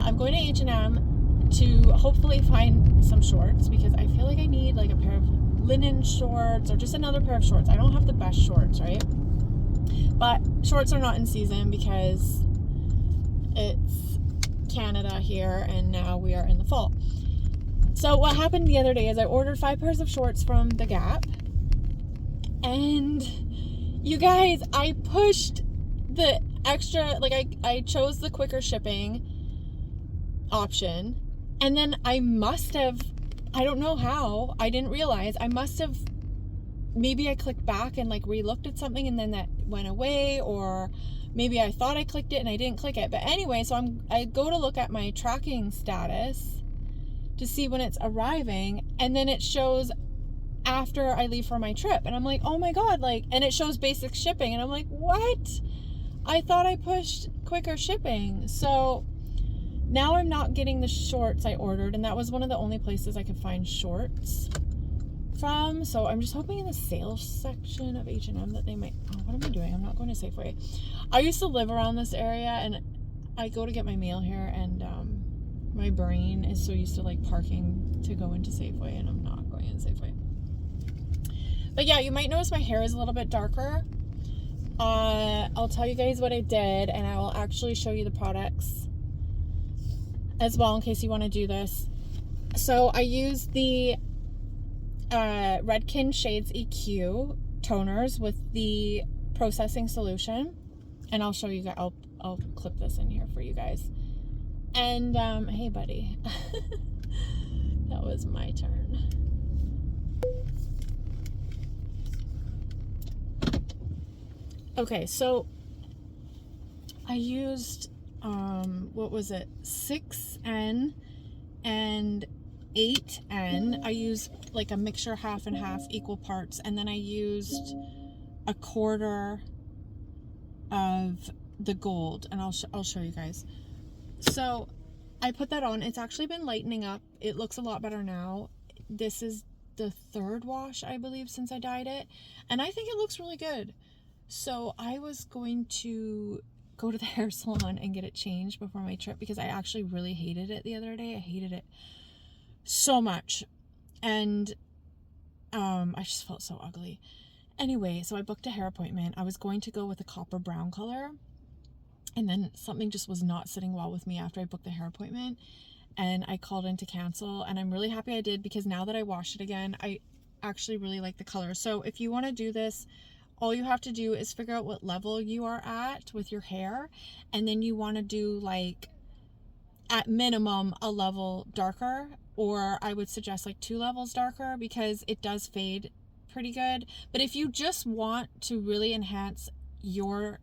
I'm going to H&M to hopefully find some shorts because I feel like I need like a pair of linen shorts or just another pair of shorts. I don't have the best shorts, right? But shorts are not in season because it's Canada here and now we are in the fall. So what happened the other day is I ordered 5 pairs of shorts from the Gap, and you guys, I pushed the extra, like I chose the quicker shipping option, and then I must have, I don't know how, I didn't realize, I must have, maybe I clicked back and like re-looked at something and then that went away, or maybe I thought I clicked it and I didn't click it. But anyway, so I go to look at my tracking status to see when it's arriving, and then it shows after I leave for my trip, and I'm like, oh my god, like, and it shows basic shipping, and I'm like, what? I thought I pushed quicker shipping. So now I'm not getting the shorts I ordered, and that was one of the only places I could find shorts from. So I'm just hoping in the sales section of H&M that they might, oh, what am I doing? I'm not going to Safeway. I used to live around this area, and I go to get my mail here, and my brain is so used to like parking to go into Safeway, and I'm not going in Safeway. But yeah, you might notice my hair is a little bit darker. I'll tell you guys what I did, and I will actually show you the products as well in case you want to do this. So I used the Redken Shades EQ toners with the processing solution, and I'll show you guys. I'll clip this in here for you guys. And hey buddy, that was my turn. Okay, so I used what was it, 6N and 8N. I used like a mixture, half and half, equal parts, and then I used a quarter of the gold, and I'll show you guys. So I put that on. It's actually been lightening up. It looks a lot better now. This is the 3rd wash, I believe, since I dyed it, and I think it looks really good. So I was going to go to the hair salon and get it changed before my trip because I actually really hated it the other day. I hated it so much, and I just felt so ugly. Anyway, so I booked a hair appointment. I was going to go with a copper brown color, and then something just was not sitting well with me after I booked the hair appointment, and I called in to cancel, and I'm really happy I did because now that I washed it again, I actually really like the color. So if you want to do this, all you have to do is figure out what level you are at with your hair, and then you want to do like at minimum a level darker, or I would suggest like 2 levels darker because it does fade pretty good. But if you just want to really enhance your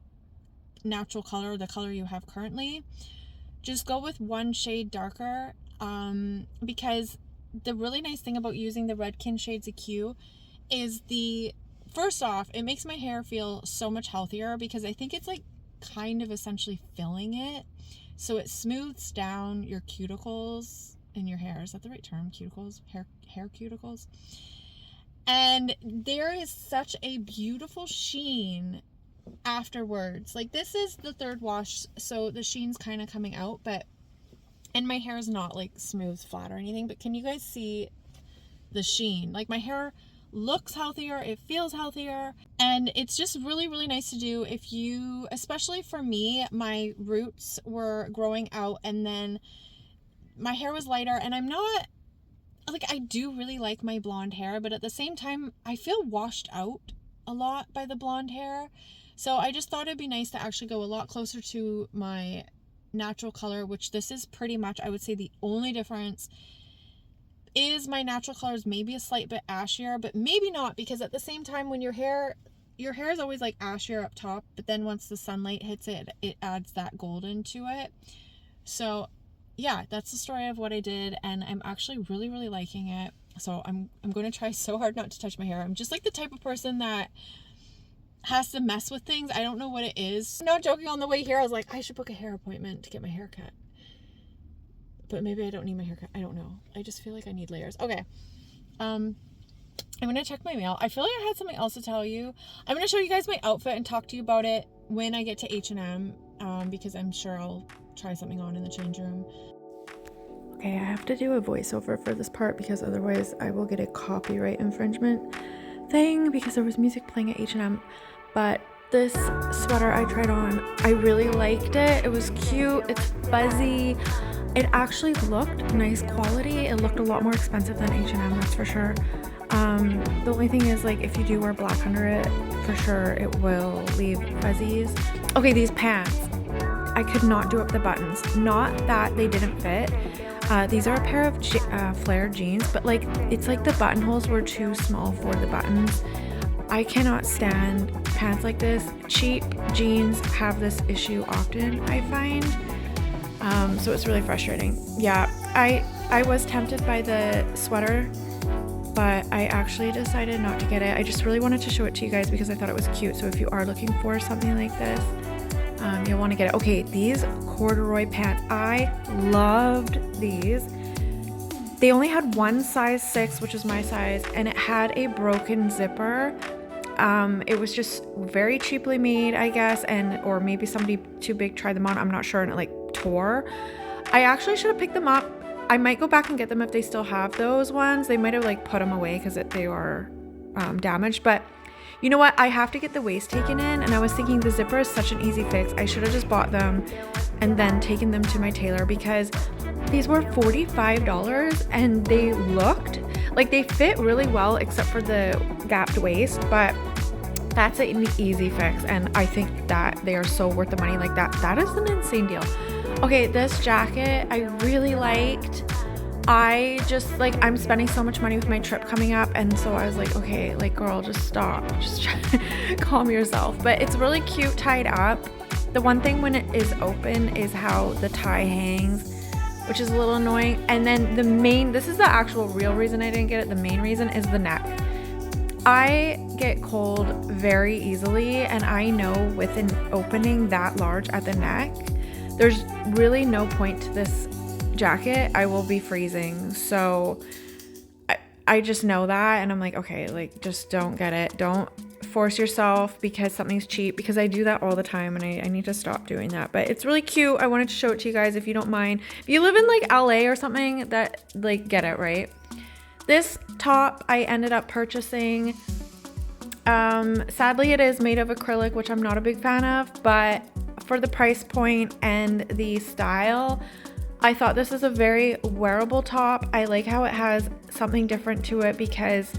natural color, the color you have currently, just go with 1 shade darker, because the really nice thing about using the Redken Shades EQ is first off, it makes my hair feel so much healthier because I think it's like kind of essentially filling it, so it smooths down your cuticles in your hair. Is that the right term? Cuticles? Hair cuticles? And there is such a beautiful sheen afterwards. Like, this is the 3rd wash, so the sheen's kind of coming out, and my hair is not like smooth flat or anything, but can you guys see the sheen? Like, my hair looks healthier, it feels healthier, and it's just really, really nice to do if you, especially for me, my roots were growing out and then my hair was lighter, and I'm not, like, I do really like my blonde hair, but at the same time, I feel washed out a lot by the blonde hair. So I just thought it'd be nice to actually go a lot closer to my natural color, which this is pretty much, I would say the only difference is my natural color is maybe a slight bit ashier, but maybe not, because at the same time, when your hair is always like ashier up top, but then once the sunlight hits it, it adds that golden to it. So yeah, that's the story of what I did, and I'm actually really, really liking it. So I'm going to try so hard not to touch my hair. I'm just like the type of person that has to mess with things. I don't know what it is. Not joking, on the way here I was like, I should book a hair appointment to get my hair cut, but maybe I don't need my hair cut. I don't know, I just feel like I need layers. Okay, I'm gonna check my mail. I feel like I had something else to tell you. I'm gonna show you guys my outfit and talk to you about it when I get to H&M, because I'm sure I'll try something on in the change room. Okay, I have to do a voiceover for this part because otherwise I will get a copyright infringement thing because there was music playing at H&M. But this sweater I tried on, I really liked it. It was cute, it's fuzzy. It actually looked nice quality. It looked a lot more expensive than H&M, that's for sure. The only thing is, like, if you do wear black under it, for sure it will leave fuzzies. Okay, these pants, I could not do up the buttons. Not that they didn't fit. These are a pair of flared jeans, but like it's like the buttonholes were too small for the buttons. I cannot stand pants like this. Cheap jeans have this issue often, I find. So it's really frustrating. Yeah, I was tempted by the sweater, but I actually decided not to get it. I just really wanted to show it to you guys because I thought it was cute. So if you are looking for something like this, you'll want to get it. Okay, these corduroy pants, I loved these. They only had one size 6, which is my size, and it had a broken zipper. It was just very cheaply made, I guess, or maybe somebody too big tried them on, I'm not sure, and it like tore. I actually should have picked them up. I might go back and get them if they still have those ones. They might have like put them away because they are damaged, but you know what? I have to get the waist taken in, and I was thinking the zipper is such an easy fix. I should have just bought them and then taken them to my tailor because these were $45 and they looked like they fit really well except for the gapped waist, but that's an easy fix, and I think that they are so worth the money. Like that is an insane deal. Okay, this jacket I really liked. I just like, I'm spending so much money with my trip coming up, and so I was like, okay, like girl, just stop, just try to calm yourself. But it's really cute tied up. The one thing when it is open is how the tie hangs, which is a little annoying. And then this is the actual real reason I didn't get it. The main reason is the neck. I get cold very easily, and I know with an opening that large at the neck, there's really no point to this jacket. I will be freezing. So I just know that, and I'm like, okay, like just don't get it. Don't force yourself because something's cheap, because I do that all the time, and I need to stop doing that. But it's really cute. I wanted to show it to you guys if you don't mind. If you live in like LA or something, that like get it, right? This top I ended up purchasing. Sadly it is made of acrylic, which I'm not a big fan of, but for the price point and the style, I thought this is a very wearable top. I like how it has something different to it because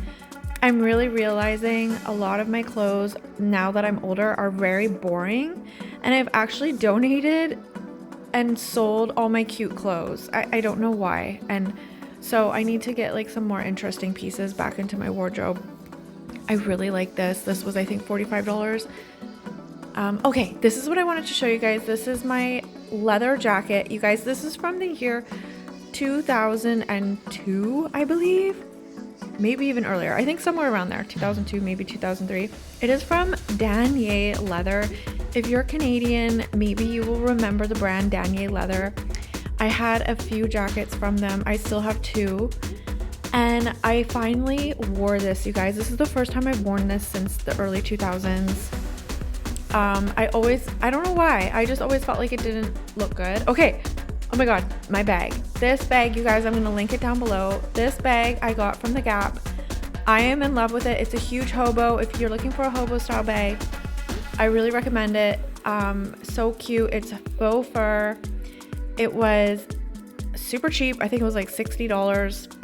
I'm really realizing a lot of my clothes now that I'm older are very boring, and I've actually donated and sold all my cute clothes. I don't know why, and so I need to get like some more interesting pieces back into my wardrobe. I really like this. This was, I think, $45. Okay, this is what I wanted to show you guys. This is my leather jacket. You guys, this is from the year 2002, I believe. Maybe even earlier. I think somewhere around there. 2002, maybe 2003. It is from Danie Leather. If you're Canadian, maybe you will remember the brand Danie Leather. I had a few jackets from them. I still have 2. And I finally wore this, you guys. This is the first time I've worn this since the early 2000s. I don't know why. I just always felt like it didn't look good. Okay. Oh my God, my bag. This bag, you guys, I'm going to link it down below. This bag I got from the Gap. I am in love with it. It's a huge hobo. If you're looking for a hobo style bag, I really recommend it. So cute. It's faux fur. It was super cheap. I think it was like $60.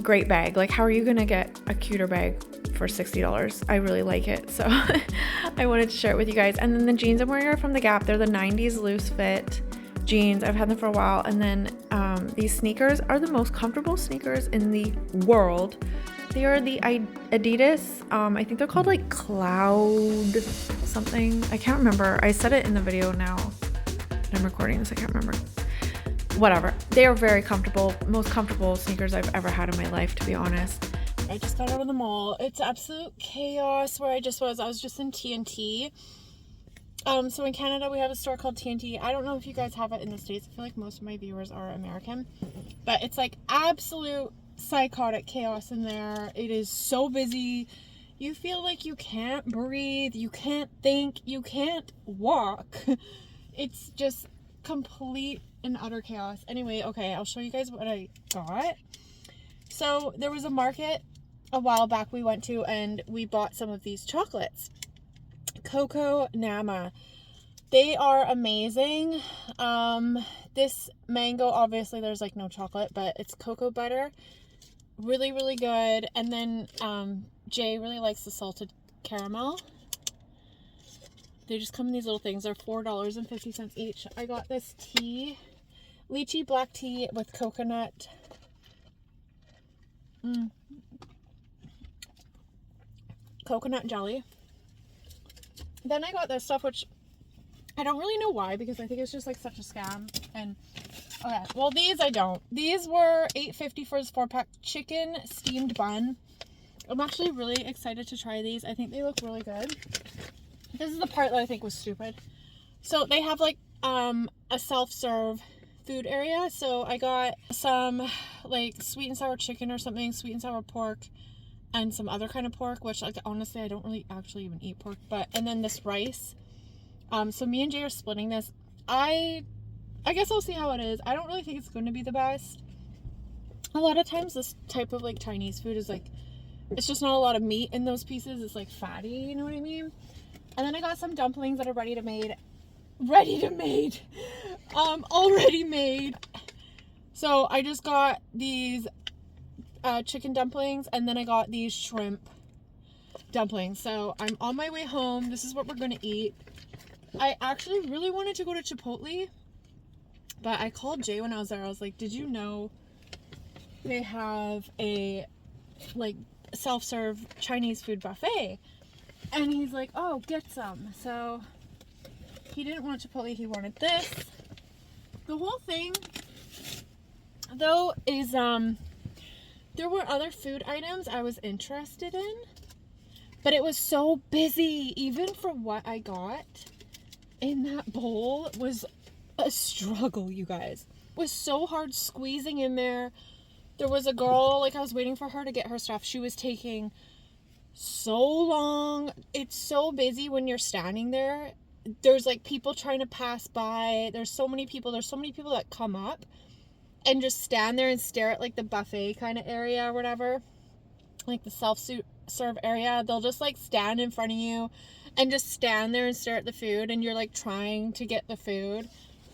Great bag. Like, how are you going to get a cuter bag for $60? I really like it, so I wanted to share it with you guys. And then the jeans I'm wearing are from the Gap. They're the 90s loose fit jeans. I've had them for a while. And then these sneakers are the most comfortable sneakers in the world. They are the Adidas. I think they're called like Cloud something. I can't remember. I said it in the video now that I'm recording this. I can't remember. Whatever. They are very comfortable. Most comfortable sneakers I've ever had in my life, to be honest. I just got out of the mall. It's absolute chaos where I just was. I was just in TNT. So in Canada, we have a store called TNT. I don't know if you guys have it in the States. I feel like most of my viewers are American. But it's like absolute psychotic chaos in there. It is so busy. you feel like you can't breathe, you can't think, you can't walk. It's just complete and utter chaos. Anyway, okay, I'll show you guys what I got. So there was a market a while back we went to, and we bought some of these chocolates. Cocoa Nama. They are amazing. This mango, obviously there's like no chocolate, but it's cocoa butter. Really, really good. And then Jay really likes the salted caramel. They just come in these little things. They're $4.50 each. I got this tea, lychee black tea with coconut. Coconut jelly. Then I got this stuff, which I don't really know why, because I think it's just like such a scam. And okay, well, these I don't. These were $8.50 for this 4-pack chicken steamed bun. I'm actually really excited to try these. I think they look really good. This is the part that I think was stupid. So they have like a self-serve food area. So I got some like sweet and sour chicken or something, sweet and sour pork, and some other kind of pork, which like honestly I don't really actually even eat pork, but and then this rice. So me and Jay are splitting this. I guess I'll see how it is. I don't really think it's going to be the best. A lot of times this type of like Chinese food is like, it's just not a lot of meat in those pieces. It's like fatty, you know what I mean? And then I got some dumplings that are already made. So I just got these chicken dumplings, and then I got these shrimp dumplings. So I'm on my way home. This is what we're going to eat. I actually really wanted to go to Chipotle, but I called Jay when I was there. I was like, did you know they have a like self-serve Chinese food buffet? And he's like, oh, get some. So he didn't want Chipotle, he wanted this. The whole thing though is there were other food items I was interested in, but it was so busy. Even for what I got in that bowl was a struggle, you guys. It was so hard squeezing in there. There was a girl, like I was waiting for her to get her stuff. She was taking so long. It's so busy when you're standing there. There's like people trying to pass by. There's so many people that come up and just stand there and stare at like the buffet kind of area or whatever, like the self-serve area. They'll just like stand in front of you and just stand there and stare at the food, and you're like trying to get the food.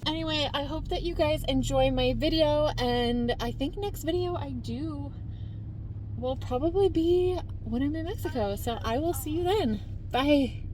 Anyway, I hope that you guys enjoy my video, and I think next video I do will probably be when I'm in Mexico. So I will see you then. Bye.